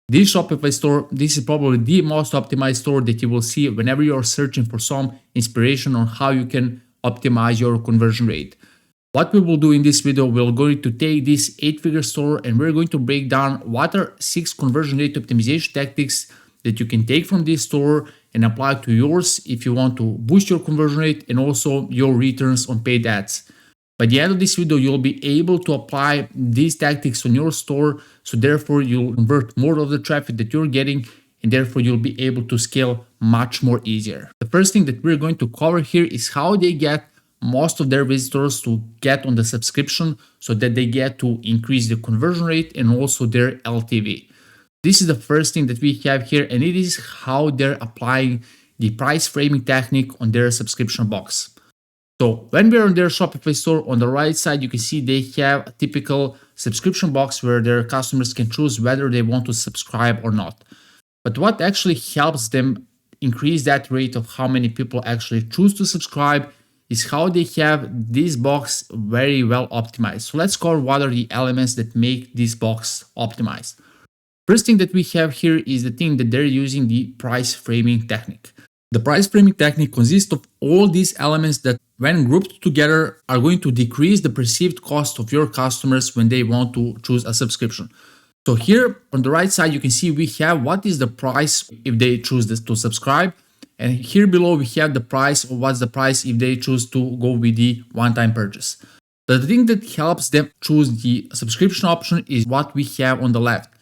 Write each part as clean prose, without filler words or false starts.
This Shopify store, this is probably the most optimized store that you will see whenever you're searching for some inspiration on how you can optimize your conversion rate. What we will do in this video, we're going to take this 8-figure store and we're going to break down what are 6 conversion rate optimization tactics that you can take from this store and apply to yours if you want to boost your conversion rate and also your returns on paid ads. By the end of this video, you'll be able to apply these tactics on your store, so therefore you'll convert more of the traffic that you're getting and therefore you'll be able to scale much more easier. The first thing that we're going to cover here is how they get most of their visitors to get on the subscription so that they get to increase the conversion rate and also their LTV. This is the first thing that we have here, and it is how they're applying the price framing technique on their subscription box. So when we're on their Shopify store, on the right side, you can see they have a typical subscription box where their customers can choose whether they want to subscribe or not. But what actually helps them increase that rate of how many people actually choose to subscribe is how they have this box very well optimized. So let's cover what are the elements that make this box optimized. First thing that we have here is the thing that they're using the price framing technique. The price framing technique consists of all these elements that, when grouped together, are going to decrease the perceived cost of your customers when they want to choose a subscription. So here on the right side, you can see we have what is the price if they choose this to subscribe. And here below, we have the price, or what's the price if they choose to go with the one-time purchase. The thing that helps them choose the subscription option is what we have on the left.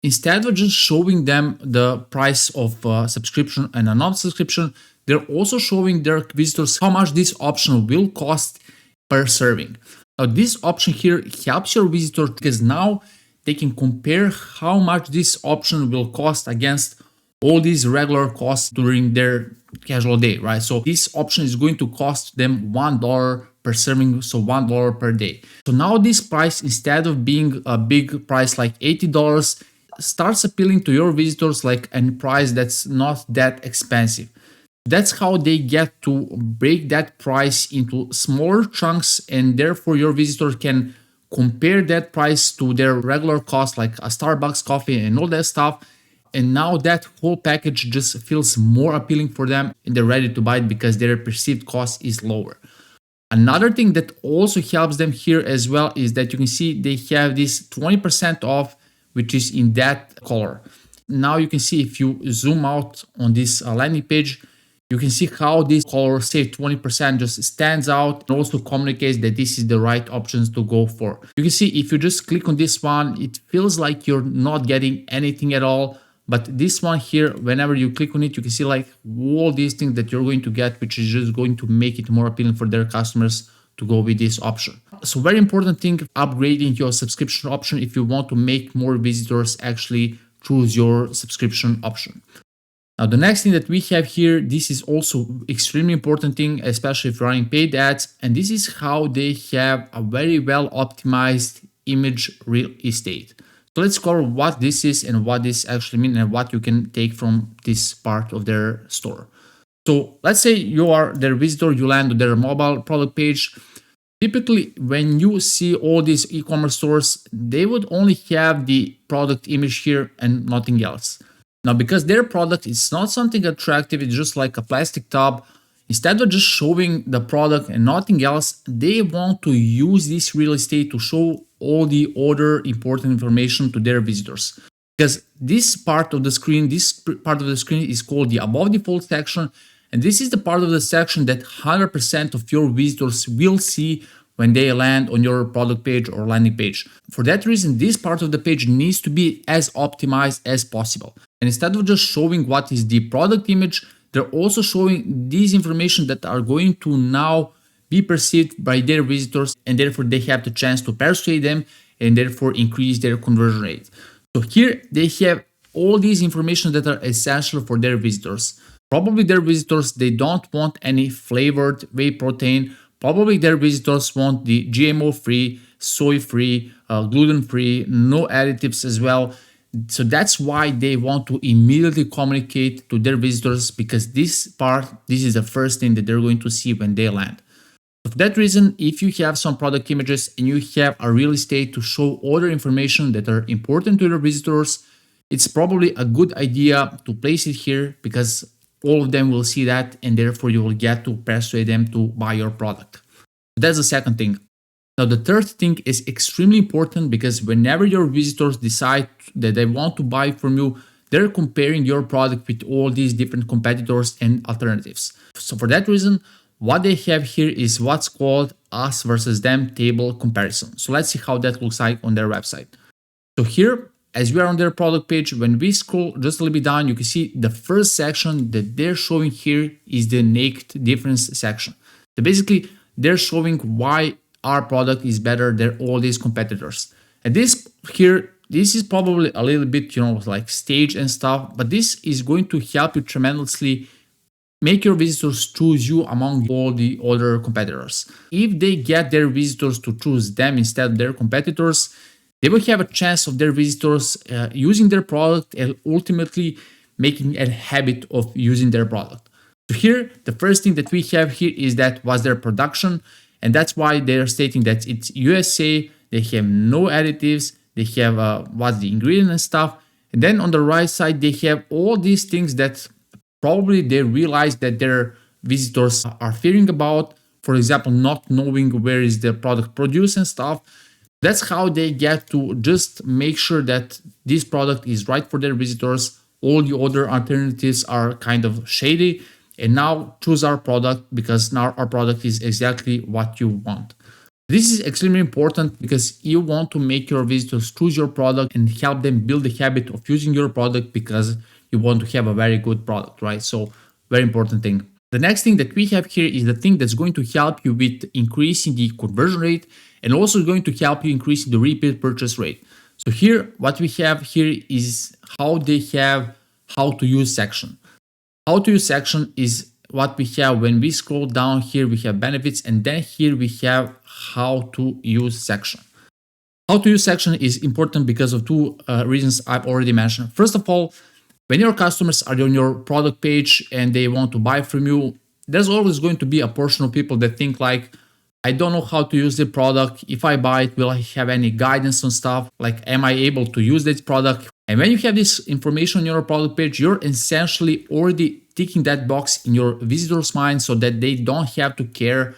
Instead of just showing them the price of subscription and a non-subscription, they're also showing their visitors how much this option will cost per serving. Now, this option here helps your visitor because now they can compare how much this option will cost against all these regular costs during their casual day, right? So this option is going to cost them $1 per serving, so $1 per day. So now this price, instead of being a big price like $80, starts appealing to your visitors like a price that's not that expensive. That's how they get to break that price into smaller chunks, and therefore your visitor can compare that price to their regular cost like a Starbucks coffee and all that stuff. And now that whole package just feels more appealing for them and they're ready to buy it because their perceived cost is lower. Another thing that also helps them here as well is that you can see they have this 20% off, which is in that color. Now you can see if you zoom out on this landing page, you can see how this color, say 20%, just stands out and also communicates that this is the right options to go for. You can see if you just click on this one, it feels like you're not getting anything at all. But this one here, whenever you click on it, you can see like all these things that you're going to get, which is just going to make it more appealing for their customers to go with this option. So very important thing, upgrading your subscription option if you want to make more visitors actually choose your subscription option. Now, the next thing that we have here, this is also extremely important thing, especially if you're running paid ads. And this is how they have a very well optimized image real estate. So let's cover what this is and what this actually means and what you can take from this part of their store. So let's say you are their visitor, you land on their mobile product page. Typically, when you see all these e-commerce stores, they would only have the product image here and nothing else. Now, because their product is not something attractive, it's just like a plastic tub. Instead of just showing the product and nothing else, they want to use this real estate to show all the other important information to their visitors. Because this part of the screen is called the above default section. And this is the part of the section that 100% of your visitors will see when they land on your product page or landing page. For that reason, this part of the page needs to be as optimized as possible. And instead of just showing what is the product image, they're also showing these information that are going to now be perceived by their visitors, and therefore they have the chance to persuade them and therefore increase their conversion rate. So here they have all these information that are essential for their visitors. Probably their visitors, they don't want any flavored whey protein. Probably their visitors want the GMO-free, soy-free, gluten-free, no additives as well. So that's why they want to immediately communicate to their visitors, because this is the first thing that they're going to see when they land. For that reason, if you have some product images and you have a real estate to show other information that are important to your visitors, it's probably a good idea to place it here because all of them will see that and therefore you will get to persuade them to buy your product. That's the second thing. Now, the third thing is extremely important because whenever your visitors decide that they want to buy from you, they're comparing your product with all these different competitors and alternatives. So for that reason, what they have here is what's called us versus them table comparison. So let's see how that looks like on their website. So here, as we are on their product page, when we scroll just a little bit down, you can see the first section that they're showing here is the naked difference section. So basically, they're showing why our product is better than all these competitors. And this here, this is probably a little bit, like staged and stuff, but this is going to help you tremendously make your visitors choose you among all the other competitors. If they get their visitors to choose them instead of their competitors, they will have a chance of their visitors using their product and ultimately making a habit of using their product. So here, the first thing that we have here is that was their production, and that's why they are stating that it's USA, they have no additives, they have what's the ingredient and stuff. And then on the right side, they have all these things that probably they realize that their visitors are fearing about. For example, not knowing where is the product produced and stuff. That's how they get to just make sure that this product is right for their visitors. All the other alternatives are kind of shady. And now choose our product because now our product is exactly what you want. This is extremely important because you want to make your visitors choose your product and help them build the habit of using your product because you want to have a very good product, right? So very important thing. The next thing that we have here is the thing that's going to help you with increasing the conversion rate and also going to help you increasing the repeat purchase rate. So here, what we have here is how they have how to use section. How to use section is what we have when we scroll down here, we have benefits, and then here we have how to use section. How to use section is important because of two reasons I've already mentioned. First of all, when your customers are on your product page and they want to buy from you, there's always going to be a portion of people that think like, I don't know how to use the product. If I buy it, will I have any guidance on stuff? Like, am I able to use this product? And when you have this information on your product page, you're essentially already ticking that box in your visitor's mind so that they don't have to care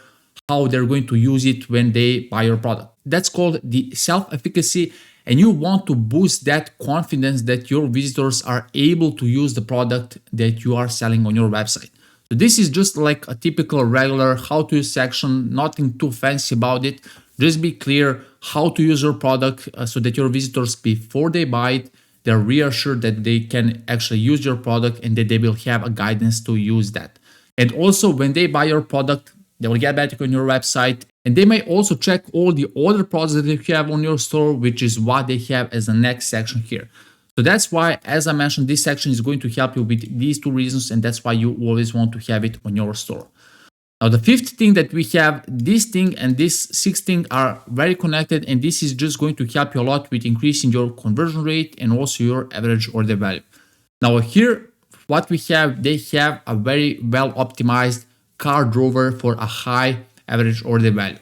how they're going to use it when they buy your product. That's called the self-efficacy, and you want to boost that confidence that your visitors are able to use the product that you are selling on your website. So this is just like a typical regular how to use section, nothing too fancy about it. Just be clear how to use your product so that your visitors, before they buy it, they're reassured that they can actually use your product and that they will have a guidance to use that. And also when they buy your product, they will get back on your website and they may also check all the other products that you have on your store, which is what they have as the next section here. So that's why, as I mentioned, this section is going to help you with these two reasons, and that's why you always want to have it on your store. Now, the fifth thing that we have, this thing and this sixth thing are very connected, and this is just going to help you a lot with increasing your conversion rate and also your average order value. Now, here, what we have, they have a very well optimized cart drawer for a high average order value.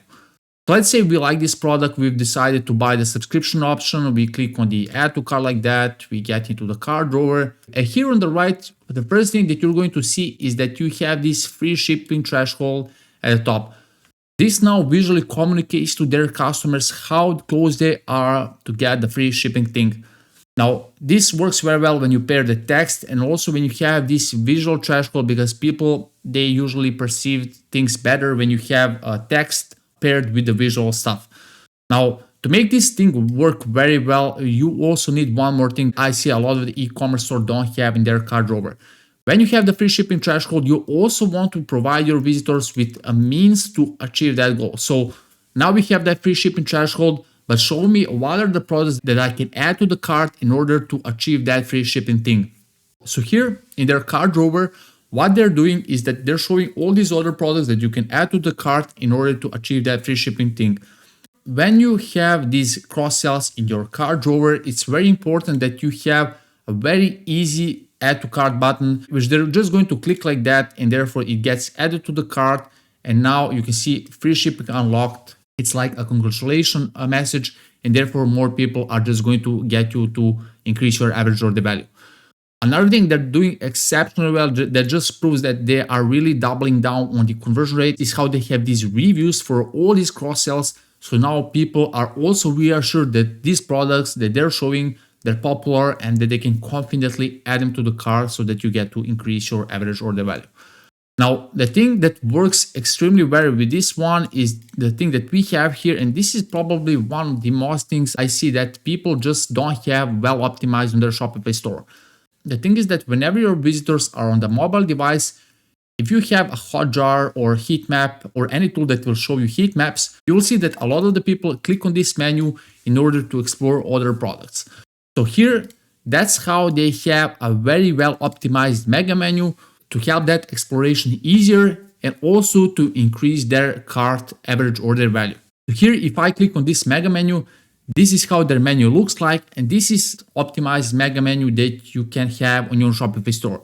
So let's say we like this product, we've decided to buy the subscription option, we click on the add to cart like that, we get into the cart drawer. And here on the right, the first thing that you're going to see is that you have this free shipping threshold at the top. This now visually communicates to their customers how close they are to get the free shipping thing. Now, this works very well when you pair the text and also when you have this visual threshold because people, they usually perceive things better when you have a text paired with the visual stuff. Now, to make this thing work very well, you also need one more thing I see a lot of the e-commerce stores don't have in their cart drawer. When you have the free shipping threshold, you also want to provide your visitors with a means to achieve that goal. So now we have that free shipping threshold, but show me what are the products that I can add to the cart in order to achieve that free shipping thing. So here in their cart drawer, what they're doing is that they're showing all these other products that you can add to the cart in order to achieve that free shipping thing. When you have these cross sells in your cart drawer, it's very important that you have a very easy add to cart button, which they're just going to click like that, and therefore it gets added to the cart. And now you can see free shipping unlocked. It's like a congratulations message, and therefore more people are just going to get you to increase your average order value. Another thing they're doing exceptionally well that just proves that they are really doubling down on the conversion rate is how they have these reviews for all these cross sells. So now people are also reassured that these products that they're showing, they're popular and that they can confidently add them to the cart so that you get to increase your average order value. Now, the thing that works extremely well with this one is the thing that we have here, and this is probably one of the most things I see that people just don't have well optimized on their Shopify store. The thing is that whenever your visitors are on the mobile device, if you have a Hotjar or heat map or any tool that will show you heat maps, you will see that a lot of the people click on this menu in order to explore other products. So here, that's how they have a very well optimized mega menu to help that exploration easier and also to increase their cart average order value. So here, if I click on this mega menu, this is how their menu looks like, and this is optimized mega menu that you can have on your Shopify store.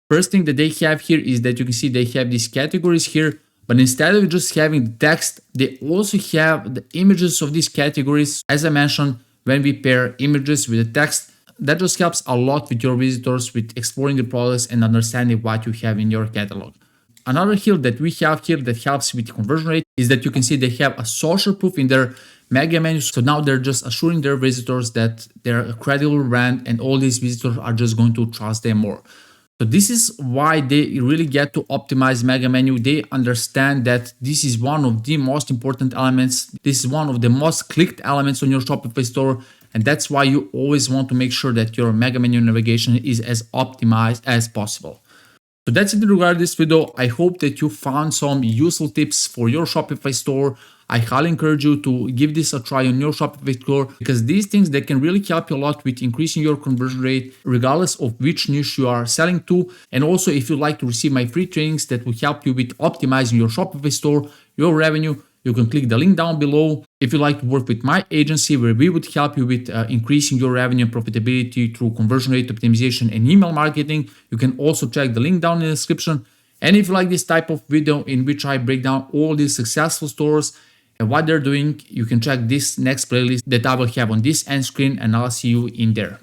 First thing that they have here is that you can see they have these categories here, but instead of just having the text, they also have the images of these categories. As I mentioned, when we pair images with the text, that just helps a lot with your visitors with exploring the products and understanding what you have in your catalog. Another hill that we have here that helps with conversion rate is that you can see they have a social proof in their mega menu. So now they're just assuring their visitors that they're a credible brand and all these visitors are just going to trust them more. So this is why they really get to optimize mega menu. They understand that this is one of the most important elements. This is one of the most clicked elements on your Shopify store. And that's why you always want to make sure that your mega menu navigation is as optimized as possible. So that's it in regard to this video. I hope that you found some useful tips for your Shopify store. I highly encourage you to give this a try on your Shopify store because these things, they can really help you a lot with increasing your conversion rate regardless of which niche you are selling to. And also, if you'd like to receive my free trainings that will help you with optimizing your Shopify store, your revenue, you can click the link down below. If you'd like to work with my agency where we would help you with increasing your revenue and profitability through conversion rate optimization and email marketing, you can also check the link down in the description. And if you like this type of video in which I break down all these successful stores and what they're doing, you can check this next playlist that I will have on this end screen, and I'll see you in there.